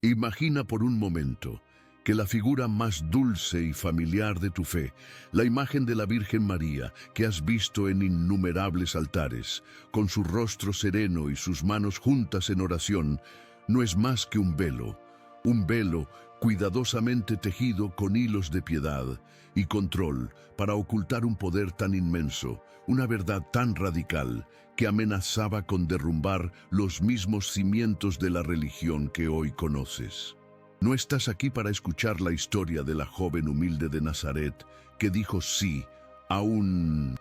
Imagina por un momento que la figura más dulce y familiar de tu fe, la imagen de la Virgen María que has visto en innumerables altares, con su rostro sereno y sus manos juntas en oración, no es más que un velo cuidadosamente tejido con hilos de piedad y control para ocultar un poder tan inmenso, una verdad tan radical que amenazaba con derrumbar los mismos cimientos de la religión que hoy conoces. No estás aquí para escuchar la historia de la joven humilde de Nazaret que dijo sí a un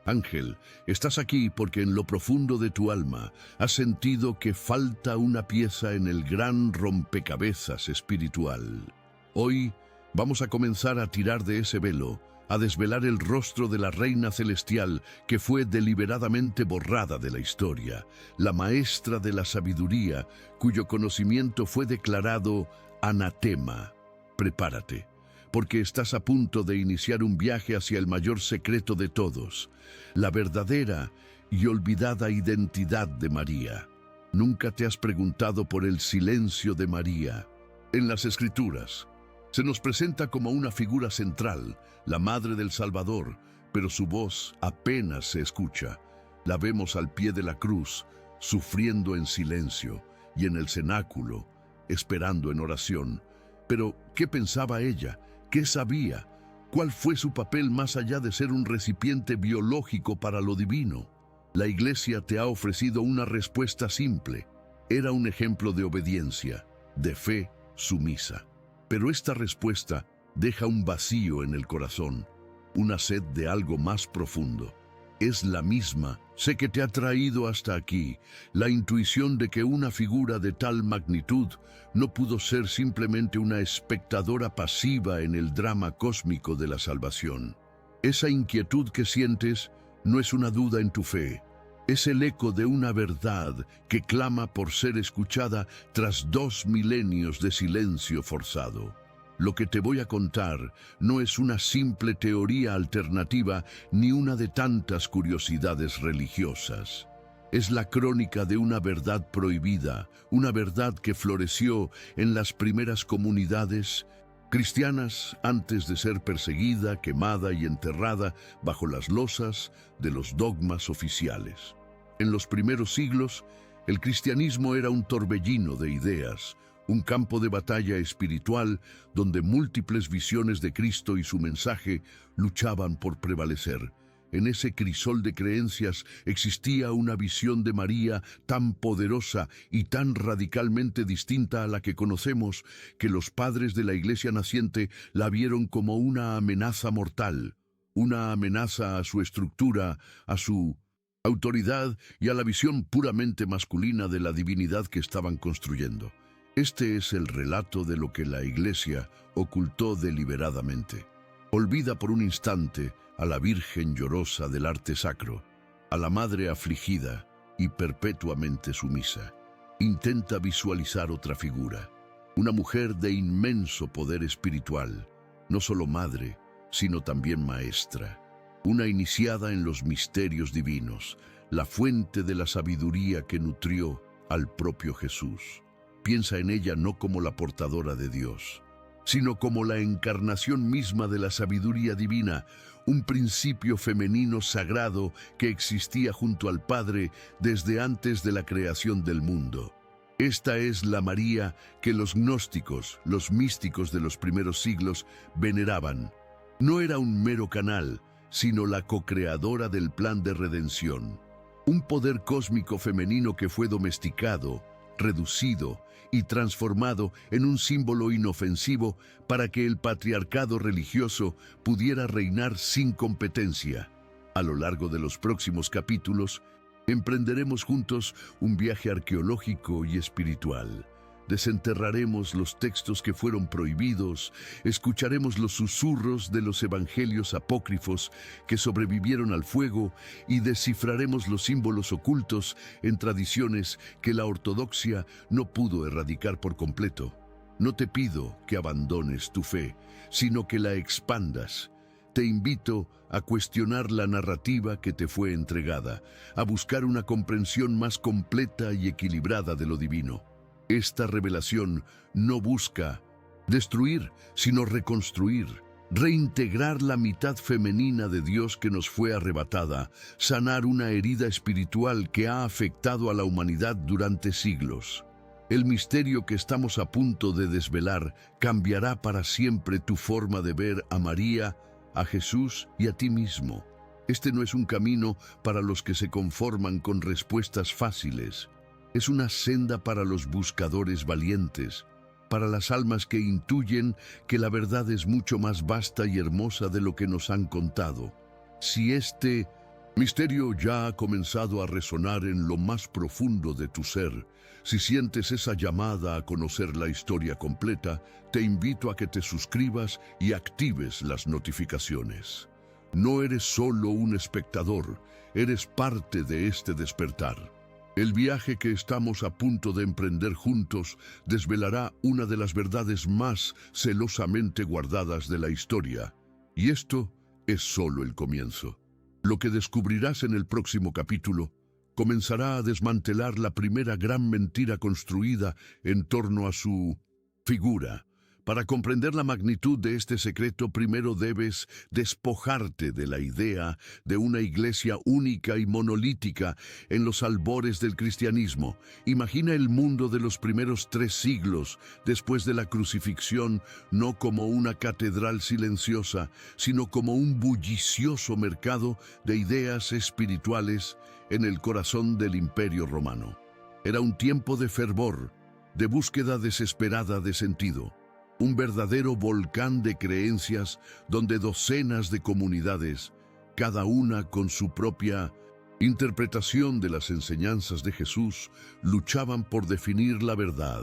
ángel. Estás aquí porque en lo profundo de tu alma has sentido que falta una pieza en el gran rompecabezas espiritual. Hoy vamos a comenzar a tirar de ese velo, a desvelar el rostro de la Reina Celestial que fue deliberadamente borrada de la historia, la maestra de la sabiduría cuyo conocimiento fue declarado anatema. Prepárate, porque estás a punto de iniciar un viaje hacia el mayor secreto de todos, la verdadera y olvidada identidad de María. ¿Nunca te has preguntado por el silencio de María? En las Escrituras se nos presenta como una figura central, la Madre del Salvador, pero su voz apenas se escucha. La vemos al pie de la cruz, sufriendo en silencio, y en el cenáculo, esperando en oración. Pero, ¿qué pensaba ella? ¿Qué sabía? ¿Cuál fue su papel más allá de ser un recipiente biológico para lo divino? La Iglesia te ha ofrecido una respuesta simple. Era un ejemplo de obediencia, de fe sumisa. Pero esta respuesta deja un vacío en el corazón, una sed de algo más profundo. Es la misma, sé que te ha traído hasta aquí, la intuición de que una figura de tal magnitud no pudo ser simplemente una espectadora pasiva en el drama cósmico de la salvación. Esa inquietud que sientes no es una duda en tu fe, es el eco de una verdad que clama por ser escuchada tras 2 milenios de silencio forzado. Lo que te voy a contar no es una simple teoría alternativa ni una de tantas curiosidades religiosas. Es la crónica de una verdad prohibida, una verdad que floreció en las primeras comunidades cristianas antes de ser perseguida, quemada y enterrada bajo las losas de los dogmas oficiales. En los primeros siglos, el cristianismo era un torbellino de ideas, un campo de batalla espiritual donde múltiples visiones de Cristo y su mensaje luchaban por prevalecer. En ese crisol de creencias existía una visión de María tan poderosa y tan radicalmente distinta a la que conocemos que los padres de la Iglesia naciente la vieron como una amenaza mortal, una amenaza a su estructura, a su autoridad y a la visión puramente masculina de la divinidad que estaban construyendo. Este es el relato de lo que la Iglesia ocultó deliberadamente. Olvida por un instante a la Virgen llorosa del arte sacro, a la Madre afligida y perpetuamente sumisa. Intenta visualizar otra figura, una mujer de inmenso poder espiritual, no solo madre, sino también maestra, una iniciada en los misterios divinos, la fuente de la sabiduría que nutrió al propio Jesús. Piensa en ella no como la portadora de Dios, sino como la encarnación misma de la sabiduría divina, un principio femenino sagrado que existía junto al Padre desde antes de la creación del mundo. Esta es la María que los gnósticos, los místicos de los primeros siglos, veneraban. No era un mero canal, sino la co-creadora del plan de redención. Un poder cósmico femenino que fue domesticado, reducido y transformado en un símbolo inofensivo para que el patriarcado religioso pudiera reinar sin competencia. A lo largo de los próximos capítulos, emprenderemos juntos un viaje arqueológico y espiritual. Desenterraremos los textos que fueron prohibidos, escucharemos los susurros de los evangelios apócrifos que sobrevivieron al fuego y descifraremos los símbolos ocultos en tradiciones que la ortodoxia no pudo erradicar por completo. No te pido que abandones tu fe, sino que la expandas. Te invito a cuestionar la narrativa que te fue entregada, a buscar una comprensión más completa y equilibrada de lo divino. Esta revelación no busca destruir, sino reconstruir, reintegrar la mitad femenina de Dios que nos fue arrebatada, sanar una herida espiritual que ha afectado a la humanidad durante siglos. El misterio que estamos a punto de desvelar cambiará para siempre tu forma de ver a María, a Jesús y a ti mismo. Este no es un camino para los que se conforman con respuestas fáciles. Es una senda para los buscadores valientes, para las almas que intuyen que la verdad es mucho más vasta y hermosa de lo que nos han contado. Si este misterio ya ha comenzado a resonar en lo más profundo de tu ser, si sientes esa llamada a conocer la historia completa, te invito a que te suscribas y actives las notificaciones. No eres solo un espectador, eres parte de este despertar. El viaje que estamos a punto de emprender juntos desvelará una de las verdades más celosamente guardadas de la historia. Y esto es solo el comienzo. Lo que descubrirás en el próximo capítulo comenzará a desmantelar la primera gran mentira construida en torno a su figura. Para comprender la magnitud de este secreto, primero debes despojarte de la idea de una iglesia única y monolítica en los albores del cristianismo. Imagina el mundo de los primeros 3 siglos después de la crucifixión no como una catedral silenciosa, sino como un bullicioso mercado de ideas espirituales en el corazón del Imperio Romano. Era un tiempo de fervor, de búsqueda desesperada de sentido. Un verdadero volcán de creencias donde docenas de comunidades, cada una con su propia interpretación de las enseñanzas de Jesús, luchaban por definir la verdad.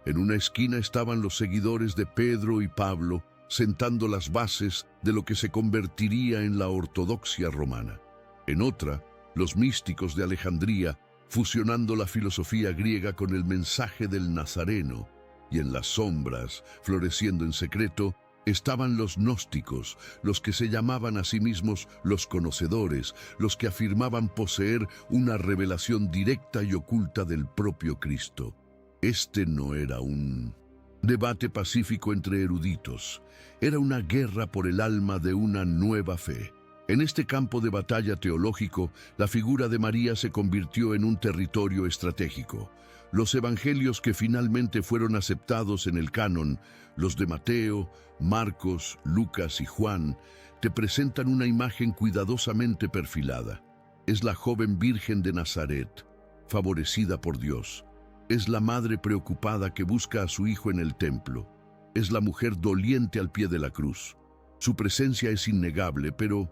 En una esquina estaban los seguidores de Pedro y Pablo, sentando las bases de lo que se convertiría en la ortodoxia romana. En otra, los místicos de Alejandría, fusionando la filosofía griega con el mensaje del Nazareno. Y en las sombras, floreciendo en secreto, estaban los gnósticos, los que se llamaban a sí mismos los conocedores, los que afirmaban poseer una revelación directa y oculta del propio Cristo. Este no era un debate pacífico entre eruditos, era una guerra por el alma de una nueva fe. En este campo de batalla teológico, la figura de María se convirtió en un territorio estratégico. Los evangelios que finalmente fueron aceptados en el canon, los de Mateo, Marcos, Lucas y Juan, te presentan una imagen cuidadosamente perfilada. Es la joven Virgen de Nazaret, favorecida por Dios. Es la madre preocupada que busca a su hijo en el templo. Es la mujer doliente al pie de la cruz. Su presencia es innegable, pero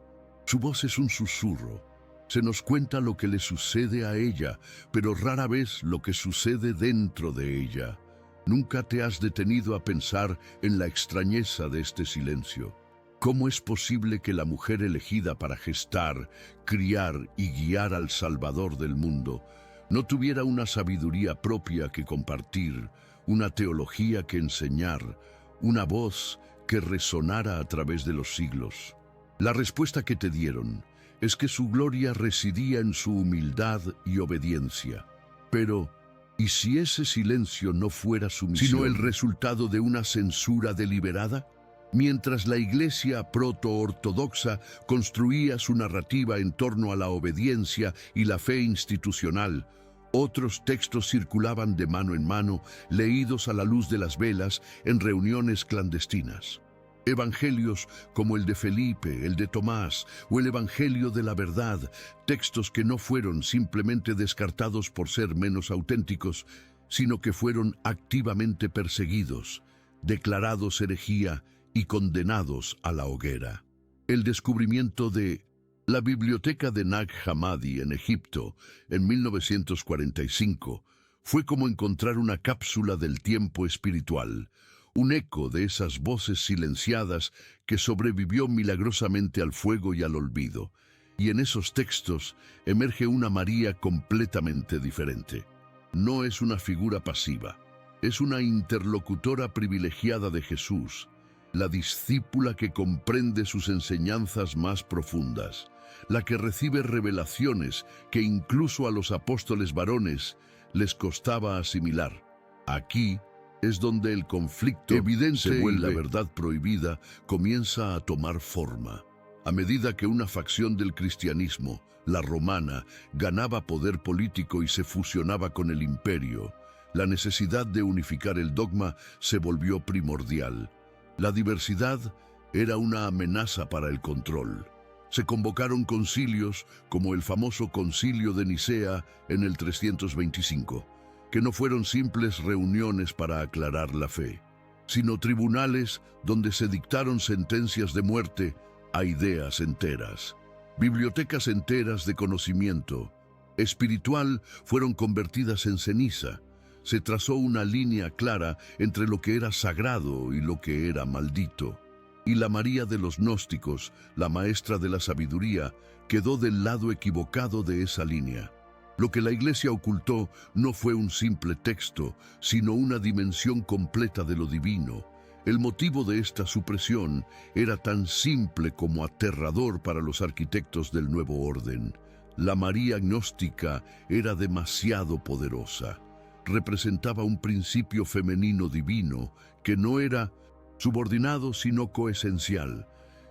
su voz es un susurro. Se nos cuenta lo que le sucede a ella, pero rara vez lo que sucede dentro de ella. Nunca te has detenido a pensar en la extrañeza de este silencio. ¿Cómo es posible que la mujer elegida para gestar, criar y guiar al Salvador del mundo no tuviera una sabiduría propia que compartir, una teología que enseñar, una voz que resonara a través de los siglos? La respuesta que te dieron es que su gloria residía en su humildad y obediencia. Pero, ¿y si ese silencio no fuera sumisión, sino el resultado de una censura deliberada? Mientras la iglesia proto-ortodoxa construía su narrativa en torno a la obediencia y la fe institucional, otros textos circulaban de mano en mano, leídos a la luz de las velas en reuniones clandestinas. Evangelios como el de Felipe, el de Tomás o el Evangelio de la Verdad, textos que no fueron simplemente descartados por ser menos auténticos, sino que fueron activamente perseguidos, declarados herejía y condenados a la hoguera. El descubrimiento de la biblioteca de Nag Hammadi en Egipto en 1945 fue como encontrar una cápsula del tiempo espiritual, un eco de esas voces silenciadas que sobrevivió milagrosamente al fuego y al olvido. Y en esos textos emerge una María completamente diferente. No es una figura pasiva, es una interlocutora privilegiada de Jesús, la discípula que comprende sus enseñanzas más profundas, la que recibe revelaciones que incluso a los apóstoles varones les costaba asimilar. Aquí es donde el conflicto evidente y la verdad prohibida comienza a tomar forma. A medida que una facción del cristianismo, la romana, ganaba poder político y se fusionaba con el imperio, la necesidad de unificar el dogma se volvió primordial. La diversidad era una amenaza para el control. Se convocaron concilios como el famoso Concilio de Nicea en el 325, que no fueron simples reuniones para aclarar la fe, sino tribunales donde se dictaron sentencias de muerte a ideas enteras. Bibliotecas enteras de conocimiento espiritual fueron convertidas en ceniza. Se trazó una línea clara entre lo que era sagrado y lo que era maldito. Y la María de los gnósticos, la maestra de la sabiduría, quedó del lado equivocado de esa línea. Lo que la Iglesia ocultó no fue un simple texto, sino una dimensión completa de lo divino. El motivo de esta supresión era tan simple como aterrador para los arquitectos del nuevo orden. La María gnóstica era demasiado poderosa. Representaba un principio femenino divino que no era subordinado sino coesencial.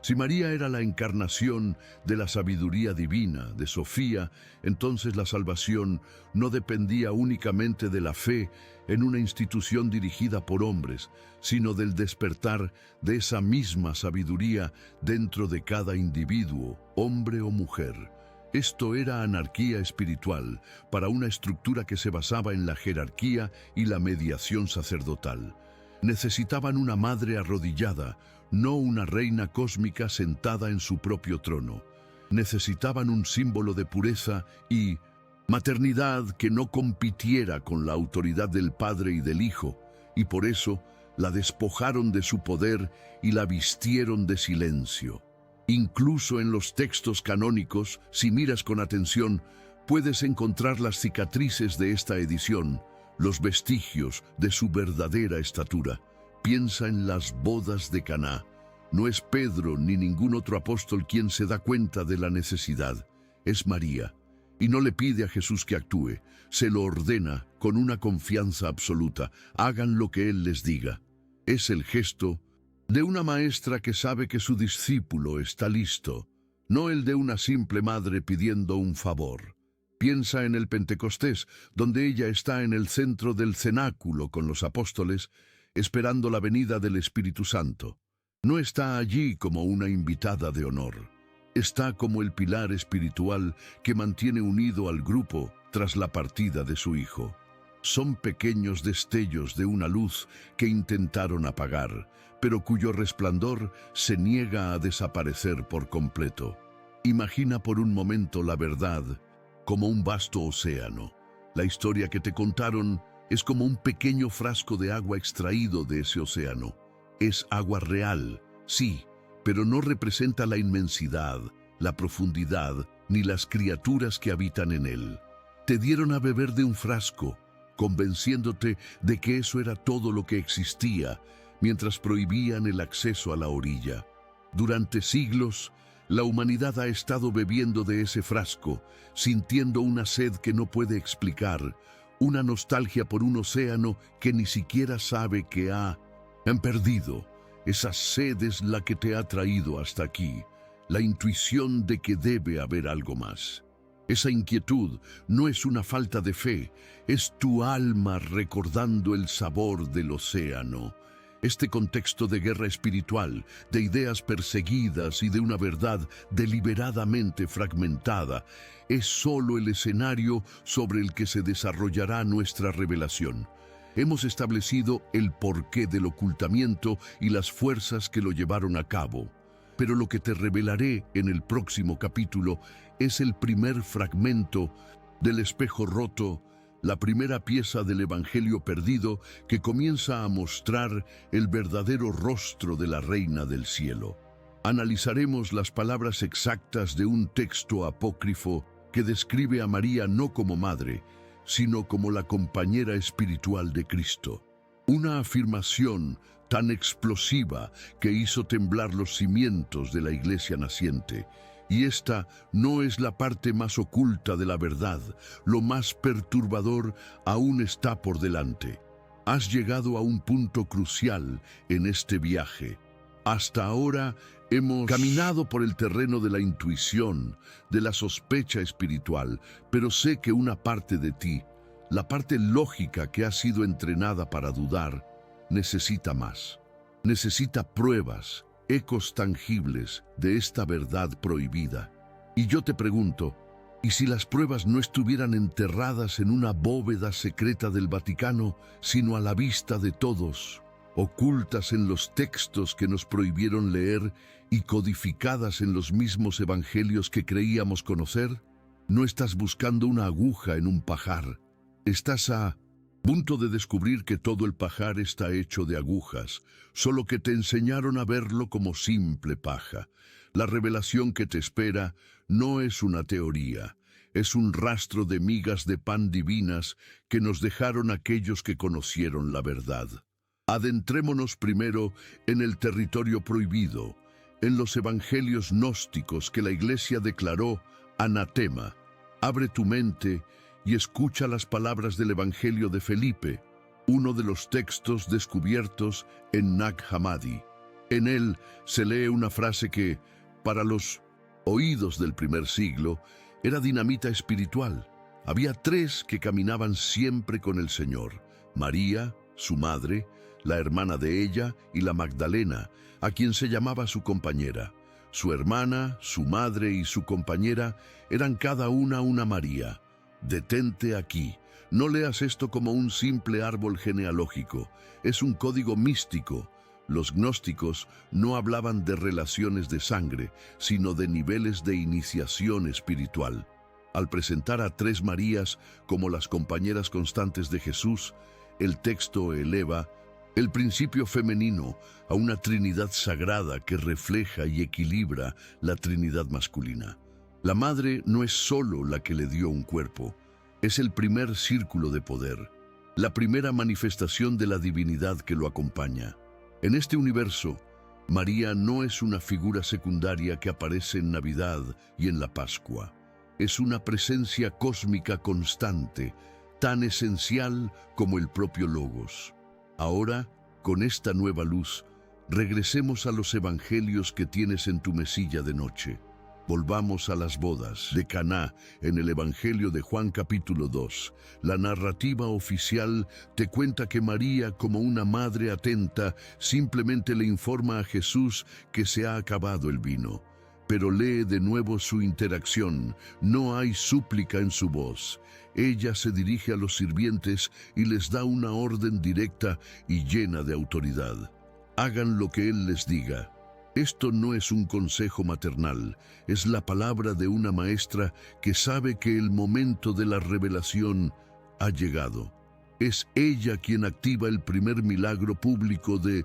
Si María era la encarnación de la sabiduría divina, de Sofía, entonces la salvación no dependía únicamente de la fe en una institución dirigida por hombres, sino del despertar de esa misma sabiduría dentro de cada individuo, hombre o mujer. Esto era anarquía espiritual para una estructura que se basaba en la jerarquía y la mediación sacerdotal. Necesitaban una madre arrodillada, no una reina cósmica sentada en su propio trono. Necesitaban un símbolo de pureza y maternidad que no compitiera con la autoridad del Padre y del Hijo, y por eso la despojaron de su poder y la vistieron de silencio. Incluso en los textos canónicos, si miras con atención, puedes encontrar las cicatrices de esta edición, los vestigios de su verdadera estatura. Piensa en las bodas de Caná. No es Pedro ni ningún otro apóstol quien se da cuenta de la necesidad. Es María. Y no le pide a Jesús que actúe. Se lo ordena con una confianza absoluta. Hagan lo que Él les diga. Es el gesto de una maestra que sabe que su discípulo está listo, no el de una simple madre pidiendo un favor. Piensa en el Pentecostés, donde ella está en el centro del cenáculo con los apóstoles, esperando la venida del Espíritu Santo. No está allí como una invitada de honor. Está como el pilar espiritual que mantiene unido al grupo tras la partida de su hijo. Son pequeños destellos de una luz que intentaron apagar, pero cuyo resplandor se niega a desaparecer por completo. Imagina por un momento la verdad como un vasto océano. La historia que te contaron es como un pequeño frasco de agua extraído de ese océano. Es agua real, sí, pero no representa la inmensidad, la profundidad, ni las criaturas que habitan en él. Te dieron a beber de un frasco, convenciéndote de que eso era todo lo que existía, mientras prohibían el acceso a la orilla. Durante siglos, la humanidad ha estado bebiendo de ese frasco, sintiendo una sed que no puede explicar, una nostalgia por un océano que ni siquiera sabe que han perdido. Esa sed es la que te ha traído hasta aquí, la intuición de que debe haber algo más. Esa inquietud no es una falta de fe, es tu alma recordando el sabor del océano. Este contexto de guerra espiritual, de ideas perseguidas y de una verdad deliberadamente fragmentada, es solo el escenario sobre el que se desarrollará nuestra revelación. Hemos establecido el porqué del ocultamiento y las fuerzas que lo llevaron a cabo. Pero lo que te revelaré en el próximo capítulo es el primer fragmento del espejo roto, la primera pieza del Evangelio perdido que comienza a mostrar el verdadero rostro de la Reina del Cielo. Analizaremos las palabras exactas de un texto apócrifo que describe a María no como madre, sino como la compañera espiritual de Cristo. Una afirmación tan explosiva que hizo temblar los cimientos de la iglesia naciente. Y esta no es la parte más oculta de la verdad, lo más perturbador aún está por delante. Has llegado a un punto crucial en este viaje. Hasta ahora hemos caminado por el terreno de la intuición, de la sospecha espiritual, pero sé que una parte de ti, la parte lógica que ha sido entrenada para dudar, necesita más. Necesita pruebas, ecos tangibles de esta verdad prohibida. Y yo te pregunto, ¿y si las pruebas no estuvieran enterradas en una bóveda secreta del Vaticano, sino a la vista de todos, ocultas en los textos que nos prohibieron leer y codificadas en los mismos evangelios que creíamos conocer? No estás buscando una aguja en un pajar. Estás a punto de descubrir que todo el pajar está hecho de agujas, solo que te enseñaron a verlo como simple paja. La revelación que te espera no es una teoría, es un rastro de migas de pan divinas que nos dejaron aquellos que conocieron la verdad. Adentrémonos primero en el territorio prohibido, en los evangelios gnósticos que la Iglesia declaró anatema. Abre tu mente y escucha las palabras del Evangelio de Felipe, uno de los textos descubiertos en Nag Hammadi. En él se lee una frase que, para los oídos del primer siglo, era dinamita espiritual. Había tres que caminaban siempre con el Señor: María, su madre, la hermana de ella, y la Magdalena, a quien se llamaba su compañera. Su hermana, su madre y su compañera eran cada una María. Detente aquí. No leas esto como un simple árbol genealógico. Es un código místico. Los gnósticos no hablaban de relaciones de sangre, sino de niveles de iniciación espiritual. Al presentar a tres Marías como las compañeras constantes de Jesús, el texto eleva el principio femenino a una Trinidad sagrada que refleja y equilibra la Trinidad masculina. La madre no es solo la que le dio un cuerpo, es el primer círculo de poder, la primera manifestación de la divinidad que lo acompaña. En este universo, María no es una figura secundaria que aparece en Navidad y en la Pascua. Es una presencia cósmica constante, tan esencial como el propio Logos. Ahora, con esta nueva luz, regresemos a los evangelios que tienes en tu mesilla de noche. Volvamos a las bodas de Caná en el Evangelio de Juan capítulo 2. La narrativa oficial te cuenta que María, como una madre atenta, simplemente le informa a Jesús que se ha acabado el vino. Pero lee de nuevo su interacción. No hay súplica en su voz. Ella se dirige a los sirvientes y les da una orden directa y llena de autoridad. Hagan lo que Él les diga. Esto no es un consejo maternal, es la palabra de una maestra que sabe que el momento de la revelación ha llegado. Es ella quien activa el primer milagro público de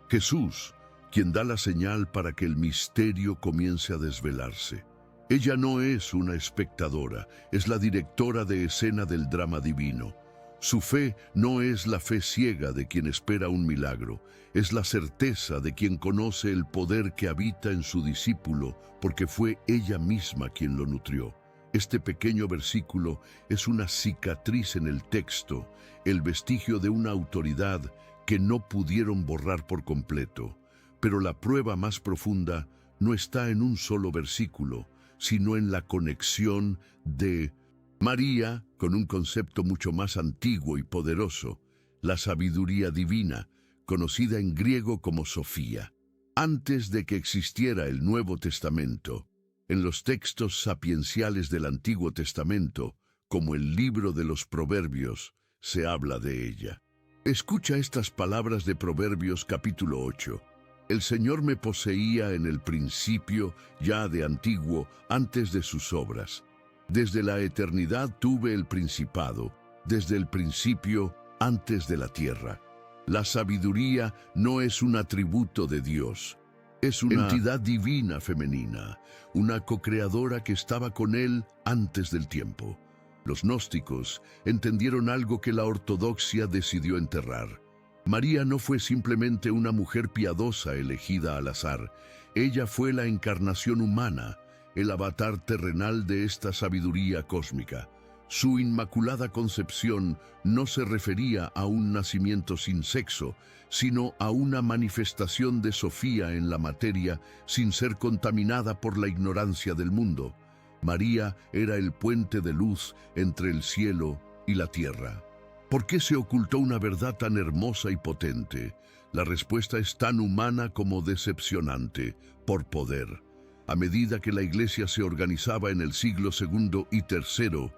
Jesús, quien da la señal para que el misterio comience a desvelarse. Ella no es una espectadora, es la directora de escena del drama divino. Su fe no es la fe ciega de quien espera un milagro, es la certeza de quien conoce el poder que habita en su discípulo, porque fue ella misma quien lo nutrió. Este pequeño versículo es una cicatriz en el texto, el vestigio de una autoridad que no pudieron borrar por completo. Pero la prueba más profunda no está en un solo versículo, sino en la conexión de María con un concepto mucho más antiguo y poderoso, la sabiduría divina, conocida en griego como Sofía. Antes de que existiera el Nuevo Testamento, en los textos sapienciales del Antiguo Testamento, como el libro de los Proverbios, se habla de ella. Escucha estas palabras de Proverbios capítulo 8. El Señor me poseía en el principio, ya de antiguo, antes de sus obras. Desde la eternidad tuve el principado, desde el principio, antes de la tierra. La sabiduría no es un atributo de Dios, es una entidad divina femenina, una co-creadora que estaba con Él antes del tiempo. Los gnósticos entendieron algo que la ortodoxia decidió enterrar. María no fue simplemente una mujer piadosa elegida al azar, ella fue la encarnación humana, el avatar terrenal de esta sabiduría cósmica. Su inmaculada concepción no se refería a un nacimiento sin sexo, sino a una manifestación de Sofía en la materia sin ser contaminada por la ignorancia del mundo. María era el puente de luz entre el cielo y la tierra. ¿Por qué se ocultó una verdad tan hermosa y potente? La respuesta es tan humana como decepcionante: por poder. A medida que la Iglesia se organizaba en el siglo II y III,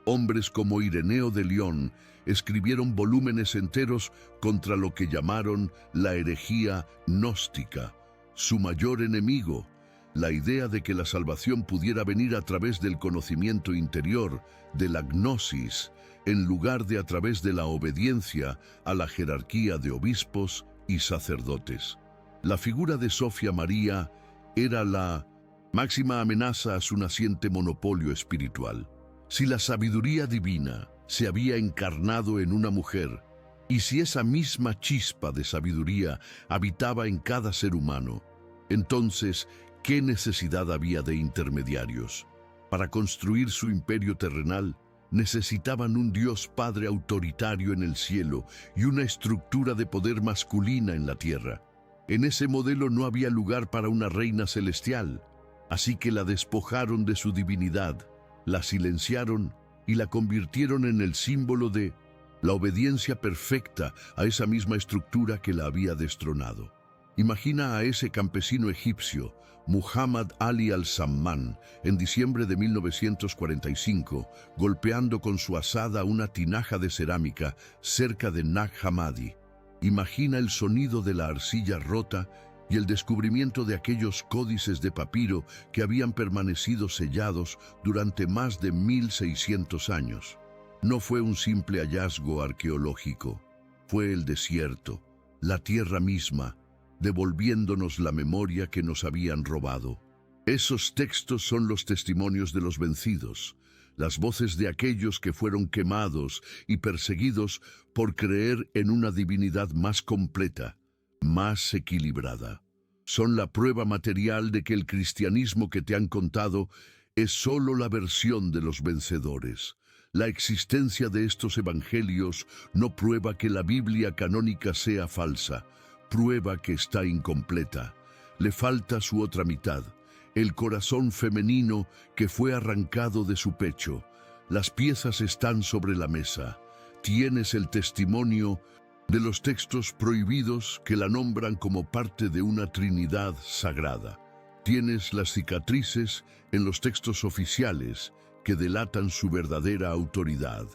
hombres como Ireneo de León escribieron volúmenes enteros contra lo que llamaron la herejía gnóstica. Su mayor enemigo, la idea de que la salvación pudiera venir a través del conocimiento interior, de la gnosis, en lugar de a través de la obediencia a la jerarquía de obispos y sacerdotes. La figura de Sofía María era la máxima amenaza a su naciente monopolio espiritual. Si la sabiduría divina se había encarnado en una mujer, y si esa misma chispa de sabiduría habitaba en cada ser humano, entonces, ¿qué necesidad había de intermediarios? Para construir su imperio terrenal, necesitaban un Dios Padre autoritario en el cielo y una estructura de poder masculina en la tierra. En ese modelo no había lugar para una reina celestial, así que la despojaron de su divinidad, la silenciaron y la convirtieron en el símbolo de la obediencia perfecta a esa misma estructura que la había destronado. Imagina a ese campesino egipcio, Muhammad Ali al-Samman, en diciembre de 1945, golpeando con su azada una tinaja de cerámica cerca de Nag Hammadi. Imagina el sonido de la arcilla rota y el descubrimiento de aquellos códices de papiro que habían permanecido sellados durante más de 1600 años. No fue un simple hallazgo arqueológico, fue el desierto, la tierra misma, devolviéndonos la memoria que nos habían robado. Esos textos son los testimonios de los vencidos, las voces de aquellos que fueron quemados y perseguidos por creer en una divinidad más completa, más equilibrada. Son la prueba material de que el cristianismo que te han contado es solo la versión de los vencedores. La existencia de estos evangelios no prueba que la Biblia canónica sea falsa, prueba que está incompleta. Le falta su otra mitad, el corazón femenino que fue arrancado de su pecho. Las piezas están sobre la mesa. Tienes el testimonio de los textos prohibidos que la nombran como parte de una Trinidad sagrada. Tienes las cicatrices en los textos oficiales que delatan su verdadera autoridad.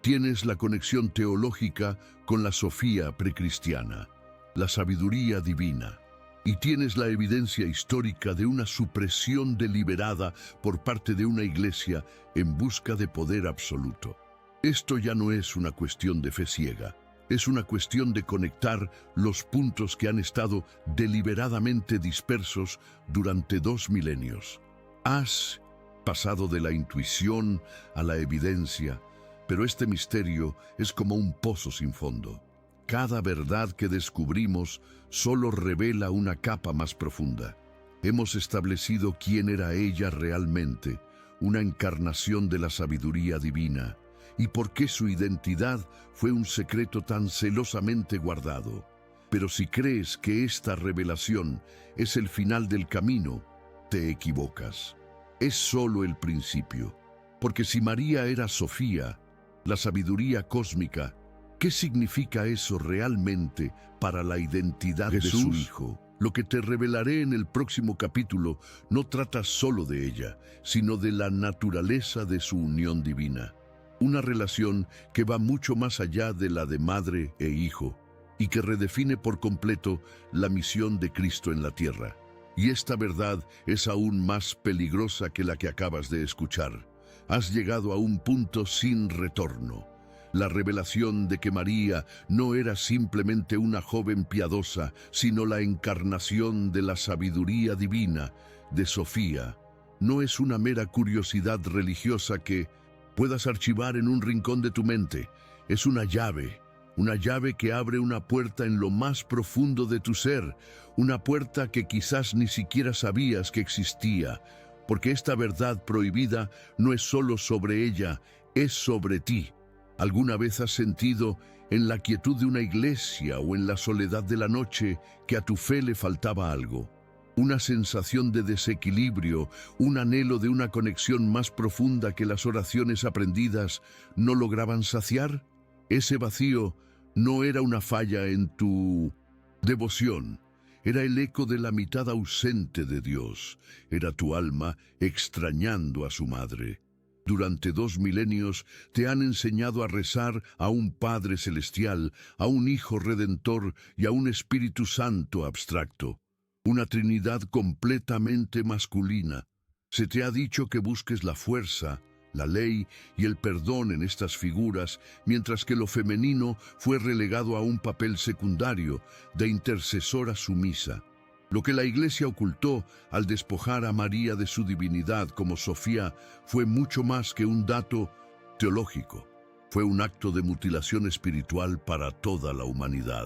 Tienes la conexión teológica con la Sofía precristiana, la sabiduría divina. Y tienes la evidencia histórica de una supresión deliberada por parte de una iglesia en busca de poder absoluto. Esto ya no es una cuestión de fe ciega. Es una cuestión de conectar los puntos que han estado deliberadamente dispersos durante 2 milenios. Has pasado de la intuición a la evidencia, pero este misterio es como un pozo sin fondo. Cada verdad que descubrimos solo revela una capa más profunda. Hemos establecido quién era ella realmente, una encarnación de la sabiduría divina, y por qué su identidad fue un secreto tan celosamente guardado. Pero si crees que esta revelación es el final del camino, te equivocas. Es solo el principio. Porque si María era Sofía, la sabiduría cósmica, ¿qué significa eso realmente para la identidad de su Hijo? Lo que te revelaré en el próximo capítulo no trata solo de ella, sino de la naturaleza de su unión divina. Una relación que va mucho más allá de la de madre e hijo y que redefine por completo la misión de Cristo en la tierra. Y esta verdad es aún más peligrosa que la que acabas de escuchar. Has llegado a un punto sin retorno. La revelación de que María no era simplemente una joven piadosa, sino la encarnación de la sabiduría divina de Sofía, no es una mera curiosidad religiosa que puedas archivar en un rincón de tu mente. Es una llave que abre una puerta en lo más profundo de tu ser, una puerta que quizás ni siquiera sabías que existía, porque esta verdad prohibida no es solo sobre ella, es sobre ti. ¿Alguna vez has sentido en la quietud de una iglesia o en la soledad de la noche que a tu fe le faltaba algo? Una sensación de desequilibrio, un anhelo de una conexión más profunda que las oraciones aprendidas no lograban saciar. Ese vacío no era una falla en tu devoción, era el eco de la mitad ausente de Dios, era tu alma extrañando a su madre. Durante 2 milenios te han enseñado a rezar a un Padre Celestial, a un Hijo Redentor y a un Espíritu Santo abstracto. Una Trinidad completamente masculina. Se te ha dicho que busques la fuerza, la ley y el perdón en estas figuras, mientras que lo femenino fue relegado a un papel secundario de intercesora sumisa. Lo que la Iglesia ocultó al despojar a María de su divinidad como Sofía fue mucho más que un dato teológico. Fue un acto de mutilación espiritual para toda la humanidad.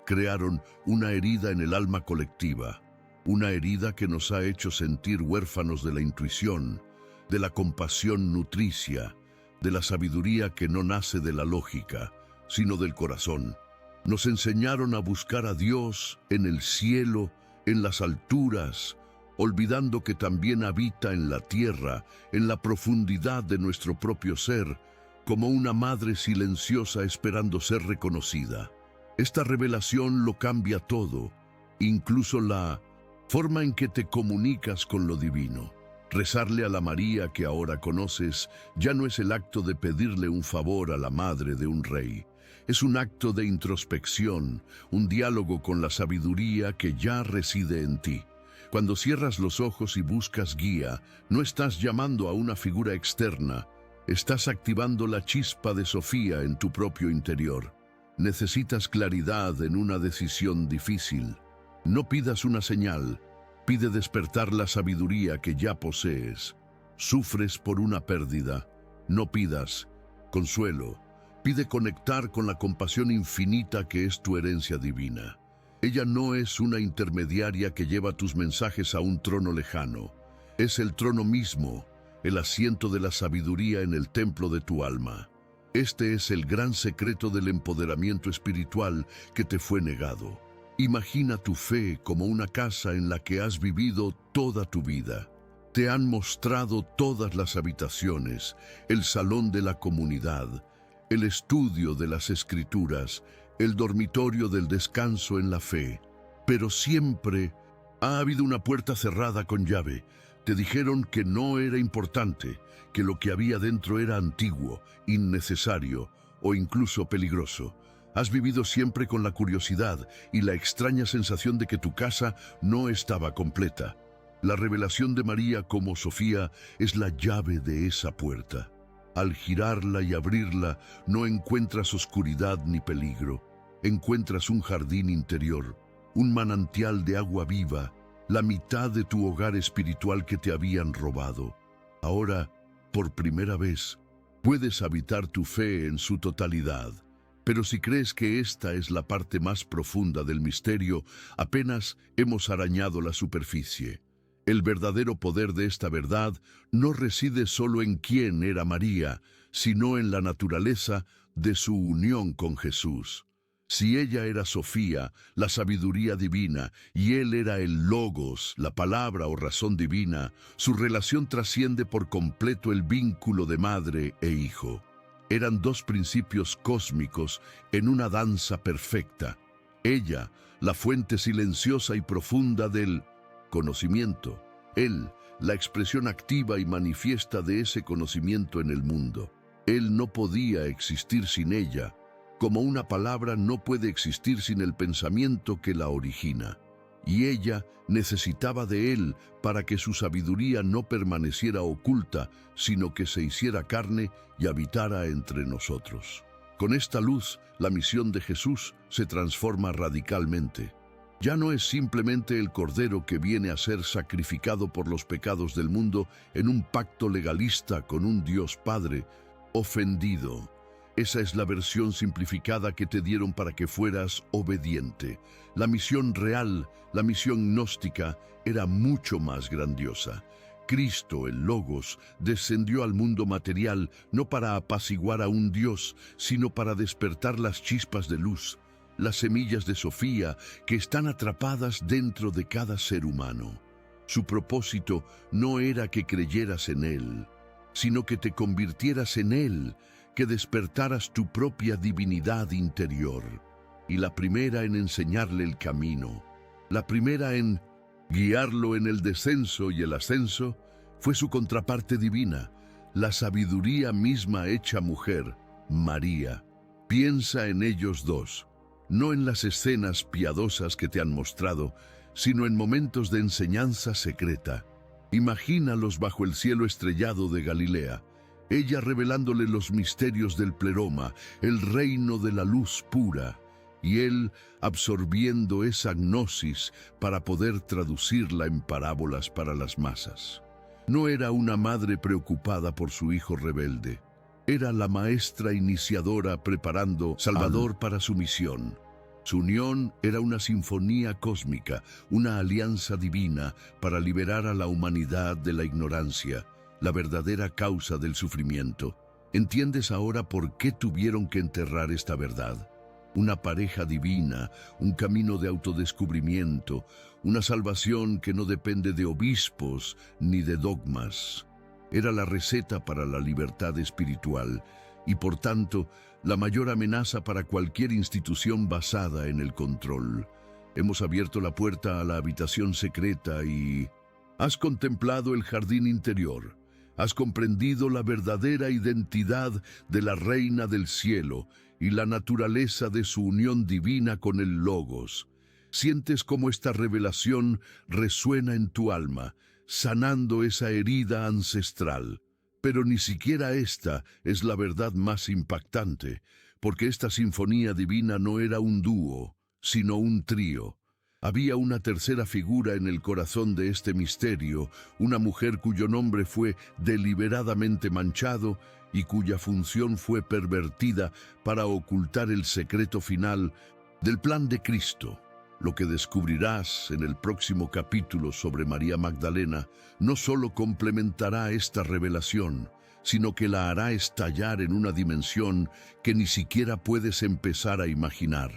Crearon una herida en el alma colectiva, una herida que nos ha hecho sentir huérfanos de la intuición, de la compasión nutricia, de la sabiduría que no nace de la lógica, sino del corazón. Nos enseñaron a buscar a Dios en el cielo, en las alturas, olvidando que también habita en la tierra, en la profundidad de nuestro propio ser, como una madre silenciosa esperando ser reconocida. Esta revelación lo cambia todo, incluso la forma en que te comunicas con lo divino. Rezarle a la María que ahora conoces ya no es el acto de pedirle un favor a la madre de un rey. Es un acto de introspección, un diálogo con la sabiduría que ya reside en ti. Cuando cierras los ojos y buscas guía, no estás llamando a una figura externa, estás activando la chispa de Sofía en tu propio interior. Necesitas claridad en una decisión difícil. No pidas una señal, pide despertar la sabiduría que ya posees. Sufres por una pérdida, no pidas consuelo. Pide conectar con la compasión infinita que es tu herencia divina. Ella no es una intermediaria que lleva tus mensajes a un trono lejano. Es el trono mismo, el asiento de la sabiduría en el templo de tu alma. Este es el gran secreto del empoderamiento espiritual que te fue negado. Imagina tu fe como una casa en la que has vivido toda tu vida. Te han mostrado todas las habitaciones, el salón de la comunidad, el estudio de las Escrituras, el dormitorio del descanso en la fe. Pero siempre ha habido una puerta cerrada con llave. Te dijeron que no era importante, que lo que había dentro era antiguo, innecesario o incluso peligroso. Has vivido siempre con la curiosidad y la extraña sensación de que tu casa no estaba completa. La revelación de María como Sofía es la llave de esa puerta. Al girarla y abrirla, no encuentras oscuridad ni peligro. Encuentras un jardín interior, un manantial de agua viva, la mitad de tu hogar espiritual que te habían robado. Ahora, por primera vez, puedes habitar tu fe en su totalidad. Pero si crees que esta es la parte más profunda del misterio, apenas hemos arañado la superficie. El verdadero poder de esta verdad no reside solo en quién era María, sino en la naturaleza de su unión con Jesús. Si ella era Sofía, la sabiduría divina, y él era el Logos, la palabra o razón divina, su relación trasciende por completo el vínculo de madre e hijo. Eran dos principios cósmicos en una danza perfecta. Ella, la fuente silenciosa y profunda del conocimiento. Él, la expresión activa y manifiesta de ese conocimiento en el mundo. Él no podía existir sin ella, como una palabra no puede existir sin el pensamiento que la origina. Y ella necesitaba de él para que su sabiduría no permaneciera oculta, sino que se hiciera carne y habitara entre nosotros. Con esta luz, la misión de Jesús se transforma radicalmente. Ya no es simplemente el Cordero que viene a ser sacrificado por los pecados del mundo en un pacto legalista con un Dios Padre ofendido. Esa es la versión simplificada que te dieron para que fueras obediente. La misión real, la misión gnóstica, era mucho más grandiosa. Cristo, el Logos, descendió al mundo material no para apaciguar a un Dios, sino para despertar las chispas de luz, las semillas de Sofía que están atrapadas dentro de cada ser humano. Su propósito no era que creyeras en Él, sino que te convirtieras en Él, que despertaras tu propia divinidad interior. Y la primera en enseñarle el camino, la primera en guiarlo en el descenso y el ascenso, fue su contraparte divina, la sabiduría misma hecha mujer, María. Piensa en ellos dos, no en las escenas piadosas que te han mostrado, sino en momentos de enseñanza secreta. Imagínalos bajo el cielo estrellado de Galilea, ella revelándole los misterios del pleroma, el reino de la luz pura, y él absorbiendo esa gnosis para poder traducirla en parábolas para las masas. No era una madre preocupada por su hijo rebelde, era la maestra iniciadora preparando Salvador para su misión. Su unión era una sinfonía cósmica, una alianza divina para liberar a la humanidad de la ignorancia, la verdadera causa del sufrimiento. ¿Entiendes ahora por qué tuvieron que enterrar esta verdad? Una pareja divina, un camino de autodescubrimiento, una salvación que no depende de obispos ni de dogmas. Era la receta para la libertad espiritual y, por tanto, la mayor amenaza para cualquier institución basada en el control. Hemos abierto la puerta a la habitación secreta y has contemplado el jardín interior. Has comprendido la verdadera identidad de la Reina del Cielo y la naturaleza de su unión divina con el Logos. Sientes cómo esta revelación resuena en tu alma, sanando esa herida ancestral. Pero ni siquiera esta es la verdad más impactante, porque esta sinfonía divina no era un dúo, sino un trío. Había una tercera figura en el corazón de este misterio, una mujer cuyo nombre fue deliberadamente manchado y cuya función fue pervertida para ocultar el secreto final del plan de Cristo. Lo que descubrirás en el próximo capítulo sobre María Magdalena no solo complementará esta revelación, sino que la hará estallar en una dimensión que ni siquiera puedes empezar a imaginar.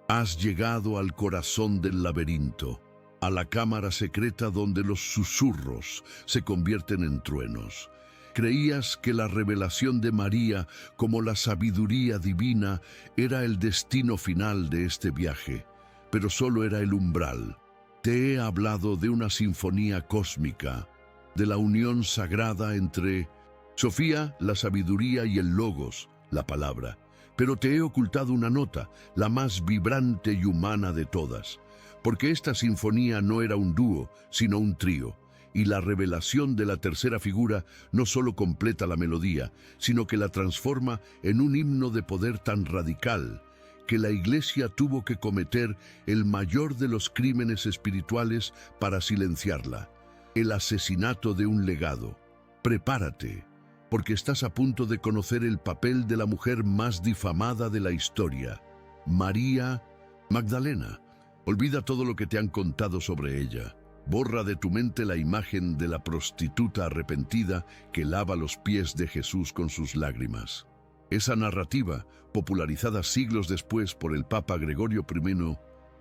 Has llegado al corazón del laberinto, a la cámara secreta donde los susurros se convierten en truenos. Creías que la revelación de María, como la sabiduría divina, era el destino final de este viaje, pero solo era el umbral. Te he hablado de una sinfonía cósmica, de la unión sagrada entre Sofía, la sabiduría, y el Logos, la palabra. Pero te he ocultado una nota, la más vibrante y humana de todas, porque esta sinfonía no era un dúo, sino un trío, y la revelación de la tercera figura no solo completa la melodía, sino que la transforma en un himno de poder tan radical, que la Iglesia tuvo que cometer el mayor de los crímenes espirituales para silenciarla, el asesinato de un legado. Prepárate, porque estás a punto de conocer el papel de la mujer más difamada de la historia, María Magdalena. Olvida todo lo que te han contado sobre ella. Borra de tu mente la imagen de la prostituta arrepentida que lava los pies de Jesús con sus lágrimas. Esa narrativa, popularizada siglos después por el Papa Gregorio I,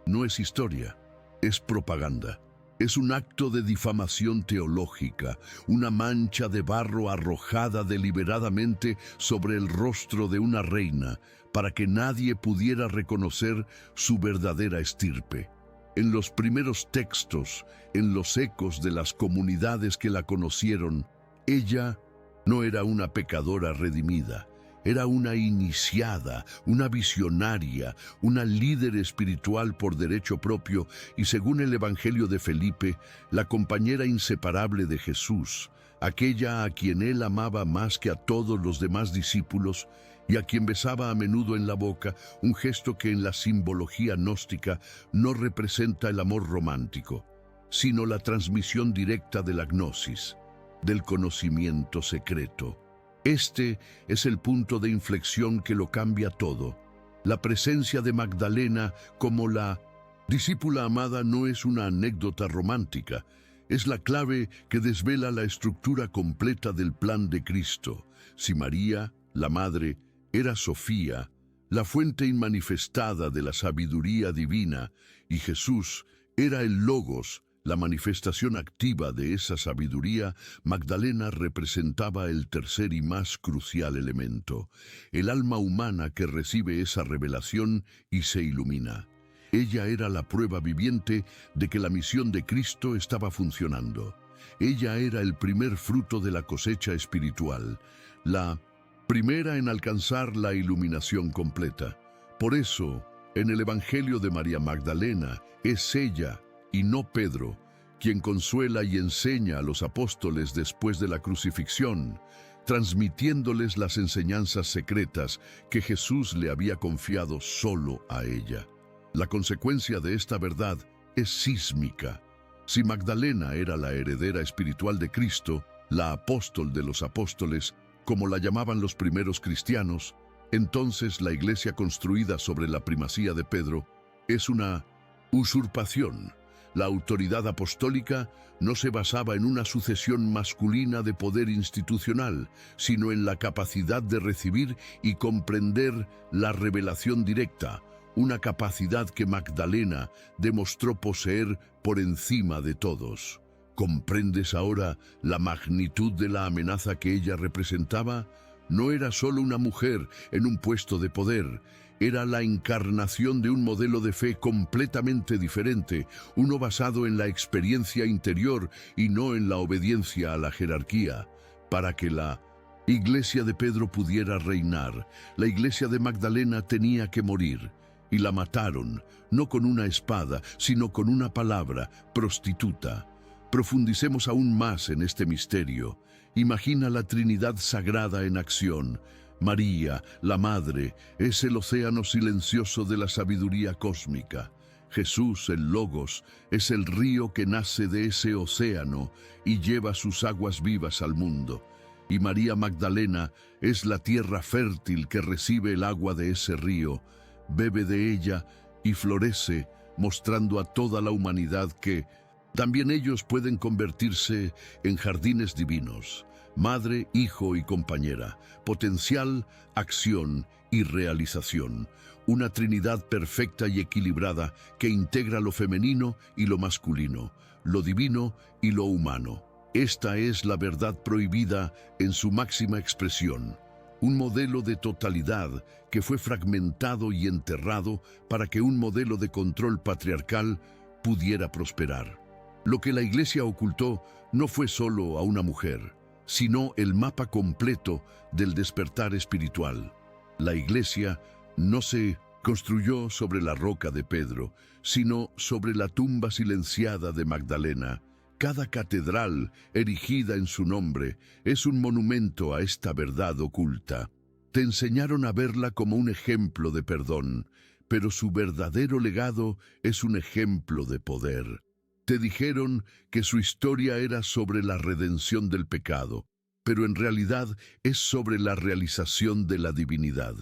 no es historia, es propaganda. Es un acto de difamación teológica, una mancha de barro arrojada deliberadamente sobre el rostro de una reina para que nadie pudiera reconocer su verdadera estirpe. En los primeros textos, en los ecos de las comunidades que la conocieron, ella no era una pecadora redimida. Era una iniciada, una visionaria, una líder espiritual por derecho propio y, según el Evangelio de Felipe, la compañera inseparable de Jesús, aquella a quien él amaba más que a todos los demás discípulos y a quien besaba a menudo en la boca, un gesto que en la simbología gnóstica no representa el amor romántico, sino la transmisión directa de la gnosis, del conocimiento secreto. Este es el punto de inflexión que lo cambia todo. La presencia de Magdalena como la discípula amada no es una anécdota romántica, Es la clave que desvela la estructura completa del plan de Cristo. Si María, la Madre, era Sofía, la fuente inmanifestada de la sabiduría divina, y Jesús era el Logos, la manifestación activa de esa sabiduría, Magdalena representaba el tercer y más crucial elemento, el alma humana que recibe esa revelación y se ilumina. Ella era la prueba viviente de que la misión de Cristo estaba funcionando. Ella era el primer fruto de la cosecha espiritual, la primera en alcanzar la iluminación completa. Por eso, en el Evangelio de María Magdalena, es ella, y no Pedro, quien consuela y enseña a los apóstoles después de la crucifixión, transmitiéndoles las enseñanzas secretas que Jesús le había confiado solo a ella. La consecuencia de esta verdad es sísmica. Si Magdalena era la heredera espiritual de Cristo, la apóstol de los apóstoles, como la llamaban los primeros cristianos, entonces la iglesia construida sobre la primacía de Pedro es una usurpación. La autoridad apostólica no se basaba en una sucesión masculina de poder institucional, sino en la capacidad de recibir y comprender la revelación directa, una capacidad que Magdalena demostró poseer por encima de todos. ¿Comprendes ahora la magnitud de la amenaza que ella representaba? No era solo una mujer en un puesto de poder, era la encarnación de un modelo de fe completamente diferente, uno basado en la experiencia interior y no en la obediencia a la jerarquía. Para que la iglesia de Pedro pudiera reinar, la iglesia de Magdalena tenía que morir. Y la mataron, no con una espada, sino con una palabra, prostituta. Profundicemos aún más en este misterio. Imagina la Trinidad Sagrada en acción. María, la Madre, es el océano silencioso de la sabiduría cósmica. Jesús, el Logos, es el río que nace de ese océano y lleva sus aguas vivas al mundo. Y María Magdalena es la tierra fértil que recibe el agua de ese río, bebe de ella y florece, mostrando a toda la humanidad que también ellos pueden convertirse en jardines divinos. Madre, hijo y compañera, potencial, acción y realización. Una Trinidad perfecta y equilibrada que integra lo femenino y lo masculino, lo divino y lo humano. Esta es la verdad prohibida en su máxima expresión. Un modelo de totalidad que fue fragmentado y enterrado para que un modelo de control patriarcal pudiera prosperar. Lo que la Iglesia ocultó no fue solo a una mujer, sino el mapa completo del despertar espiritual. La Iglesia no se construyó sobre la roca de Pedro, sino sobre la tumba silenciada de Magdalena. Cada catedral erigida en su nombre es un monumento a esta verdad oculta. Te enseñaron a verla como un ejemplo de perdón, pero su verdadero legado es un ejemplo de poder. Te dijeron que su historia era sobre la redención del pecado, pero en realidad es sobre la realización de la divinidad.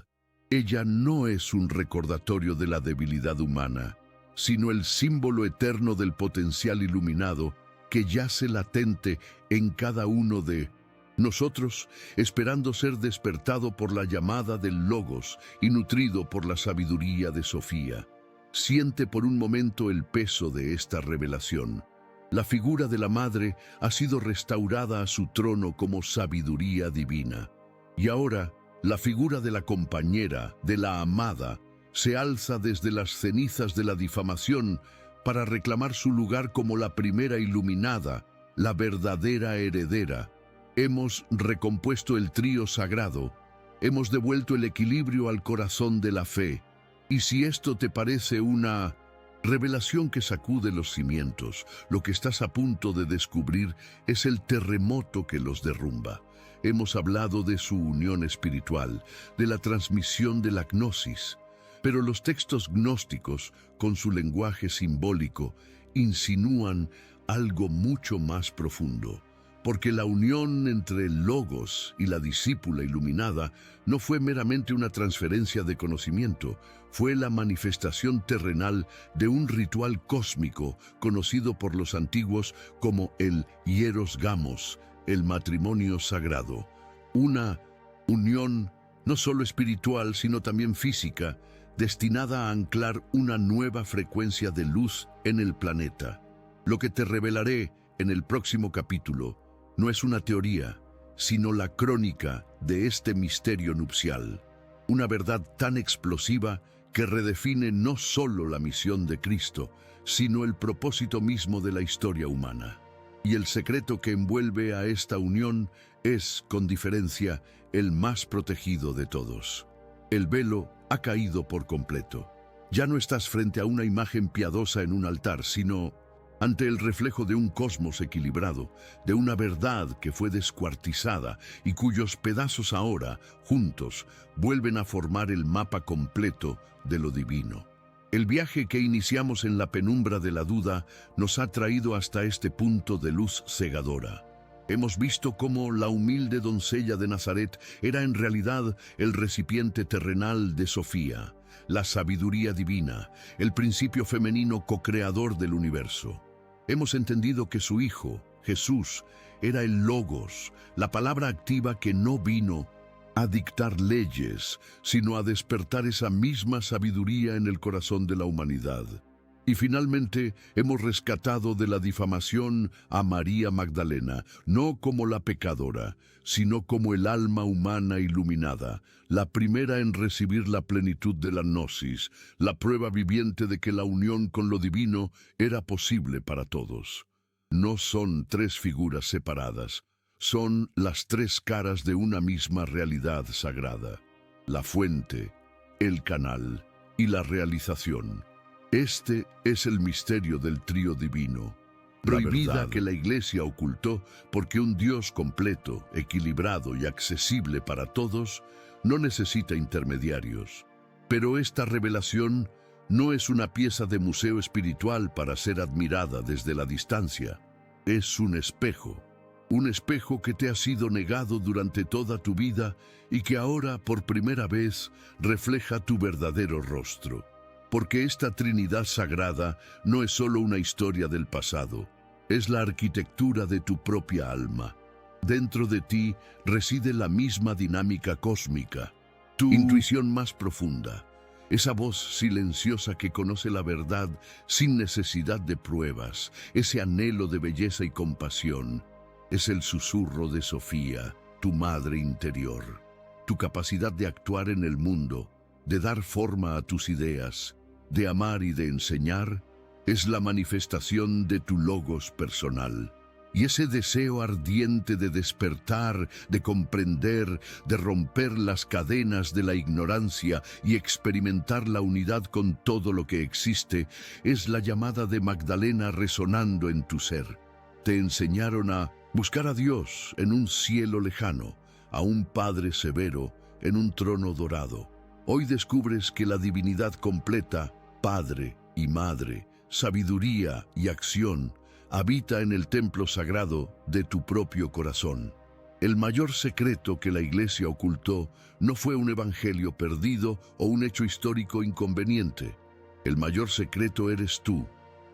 Ella no es un recordatorio de la debilidad humana, sino el símbolo eterno del potencial iluminado que yace latente en cada uno de nosotros, esperando ser despertado por la llamada del Logos y nutrido por la sabiduría de Sofía. Siente por un momento el peso de esta revelación. La figura de la Madre ha sido restaurada a su trono como sabiduría divina. Y ahora, la figura de la compañera, de la amada, se alza desde las cenizas de la difamación para reclamar su lugar como la primera iluminada, la verdadera heredera. Hemos recompuesto el trío sagrado, hemos devuelto el equilibrio al corazón de la fe. Y si esto te parece una revelación que sacude los cimientos, lo que estás a punto de descubrir es el terremoto que los derrumba. Hemos hablado de su unión espiritual, de la transmisión de la gnosis, pero los textos gnósticos, con su lenguaje simbólico, insinúan algo mucho más profundo. porque la unión entre el Logos y la discípula iluminada no fue meramente una transferencia de conocimiento, fue la manifestación terrenal de un ritual cósmico conocido por los antiguos como el hieros gamos, el matrimonio sagrado. Una unión no solo espiritual, sino también física, destinada a anclar una nueva frecuencia de luz en el planeta. Lo que te revelaré en el próximo capítulo no es una teoría, sino la crónica de este misterio nupcial. Una verdad tan explosiva que redefine no solo la misión de Cristo, sino el propósito mismo de la historia humana. Y el secreto que envuelve a esta unión es, con diferencia, el más protegido de todos. El velo ha caído por completo. Ya no estás frente a una imagen piadosa en un altar, sino ante el reflejo de un cosmos equilibrado, de una verdad que fue descuartizada y cuyos pedazos ahora, juntos, vuelven a formar el mapa completo de lo divino. El viaje que iniciamos en la penumbra de la duda nos ha traído hasta este punto de luz cegadora. Hemos visto cómo la humilde doncella de Nazaret era en realidad el recipiente terrenal de Sofía, la sabiduría divina, el principio femenino co-creador del universo. Hemos entendido que su Hijo, Jesús, era el Logos, la palabra activa que no vino a dictar leyes, sino a despertar esa misma sabiduría en el corazón de la humanidad. Y finalmente hemos rescatado de la difamación a María Magdalena, no como la pecadora, sino como el alma humana iluminada, la primera en recibir la plenitud de la gnosis, la prueba viviente de que la unión con lo divino era posible para todos. No son tres figuras separadas, son las tres caras de una misma realidad sagrada: la fuente, el canal y la realización. Este es el misterio del trío divino, prohibida que la Iglesia ocultó porque un Dios completo, equilibrado y accesible para todos no necesita intermediarios. Pero esta revelación no es una pieza de museo espiritual para ser admirada desde la distancia. Es un espejo que te ha sido negado durante toda tu vida y que ahora por primera vez refleja tu verdadero rostro. Porque esta Trinidad sagrada no es solo una historia del pasado, es la arquitectura de tu propia alma. Dentro de ti reside la misma dinámica cósmica, tu intuición más profunda, esa voz silenciosa que conoce la verdad sin necesidad de pruebas, ese anhelo de belleza y compasión. Es el susurro de Sofía, tu madre interior, tu capacidad de actuar en el mundo, de dar forma a tus ideas, de amar y de enseñar, es la manifestación de tu logos personal. Y ese deseo ardiente de despertar, de comprender, de romper las cadenas de la ignorancia y experimentar la unidad con todo lo que existe, es la llamada de Magdalena resonando en tu ser. Te enseñaron a buscar a Dios en un cielo lejano, a un Padre severo en un trono dorado. Hoy descubres que la divinidad completa, Padre y Madre, sabiduría y acción, habita en el templo sagrado de tu propio corazón. El mayor secreto que la Iglesia ocultó no fue un evangelio perdido o un hecho histórico inconveniente. El mayor secreto eres tú.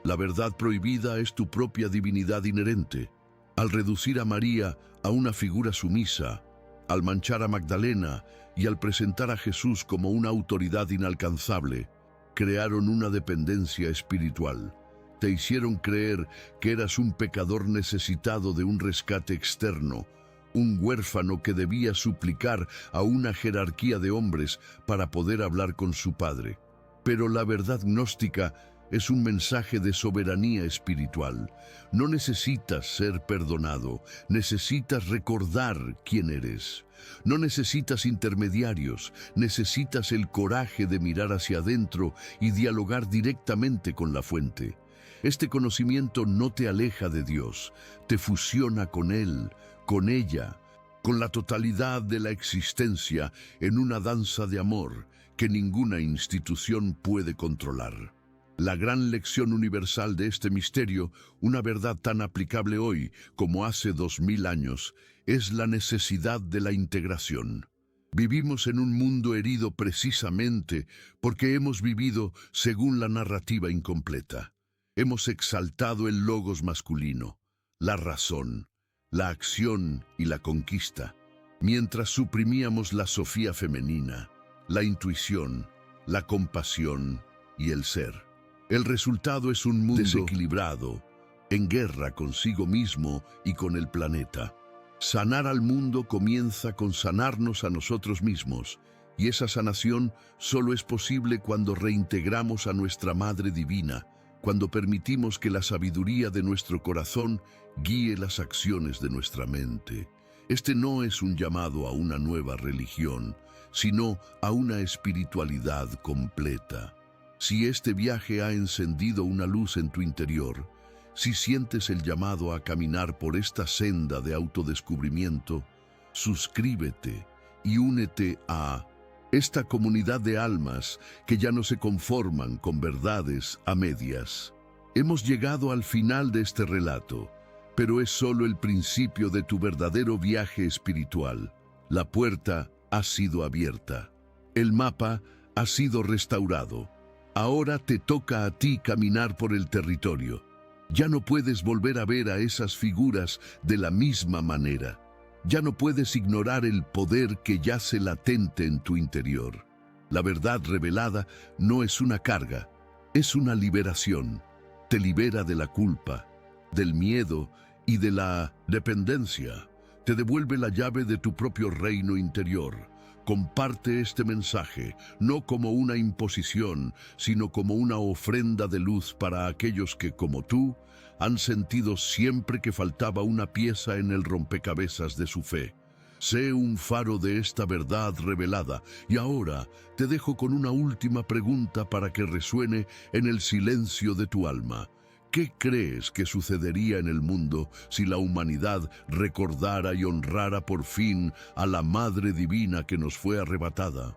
La verdad prohibida es tu propia divinidad inherente. Al reducir a María a una figura sumisa, al manchar a Magdalena y al presentar a Jesús como una autoridad inalcanzable, crearon una dependencia espiritual. Te hicieron creer que eras un pecador necesitado de un rescate externo, un huérfano que debía suplicar a una jerarquía de hombres para poder hablar con su Padre. Pero la verdad gnóstica es un mensaje de soberanía espiritual. No necesitas ser perdonado, necesitas recordar quién eres. No necesitas intermediarios, necesitas el coraje de mirar hacia adentro y dialogar directamente con la fuente. Este conocimiento no te aleja de Dios, te fusiona con Él, con ella, con la totalidad de la existencia en una danza de amor que ninguna institución puede controlar. La gran lección universal de este misterio, una verdad tan aplicable hoy como hace 2000 años, es la necesidad de la integración. Vivimos en un mundo herido precisamente porque hemos vivido según la narrativa incompleta. Hemos exaltado el logos masculino, la razón, la acción y la conquista, mientras suprimíamos la sofía femenina, la intuición, la compasión y el ser. El resultado es un mundo desequilibrado, en guerra consigo mismo y con el planeta. Sanar al mundo comienza con sanarnos a nosotros mismos, y esa sanación solo es posible cuando reintegramos a nuestra Madre Divina, cuando permitimos que la sabiduría de nuestro corazón guíe las acciones de nuestra mente. Este no es un llamado a una nueva religión, sino a una espiritualidad completa. Si este viaje ha encendido una luz en tu interior, si sientes el llamado a caminar por esta senda de autodescubrimiento, suscríbete y únete a esta comunidad de almas que ya no se conforman con verdades a medias. Hemos llegado al final de este relato, pero es solo el principio de tu verdadero viaje espiritual. La puerta ha sido abierta. El mapa ha sido restaurado. Ahora te toca a ti caminar por el territorio. Ya no puedes volver a ver a esas figuras de la misma manera. Ya no puedes ignorar el poder que yace latente en tu interior. La verdad revelada no es una carga, es una liberación. Te libera de la culpa, del miedo y de la dependencia. Te devuelve la llave de tu propio reino interior. Comparte este mensaje, no como una imposición, sino como una ofrenda de luz para aquellos que, como tú, han sentido siempre que faltaba una pieza en el rompecabezas de su fe. Sé un faro de esta verdad revelada, y ahora te dejo con una última pregunta para que resuene en el silencio de tu alma. ¿Qué crees que sucedería en el mundo si la humanidad recordara y honrara por fin a la Madre Divina que nos fue arrebatada?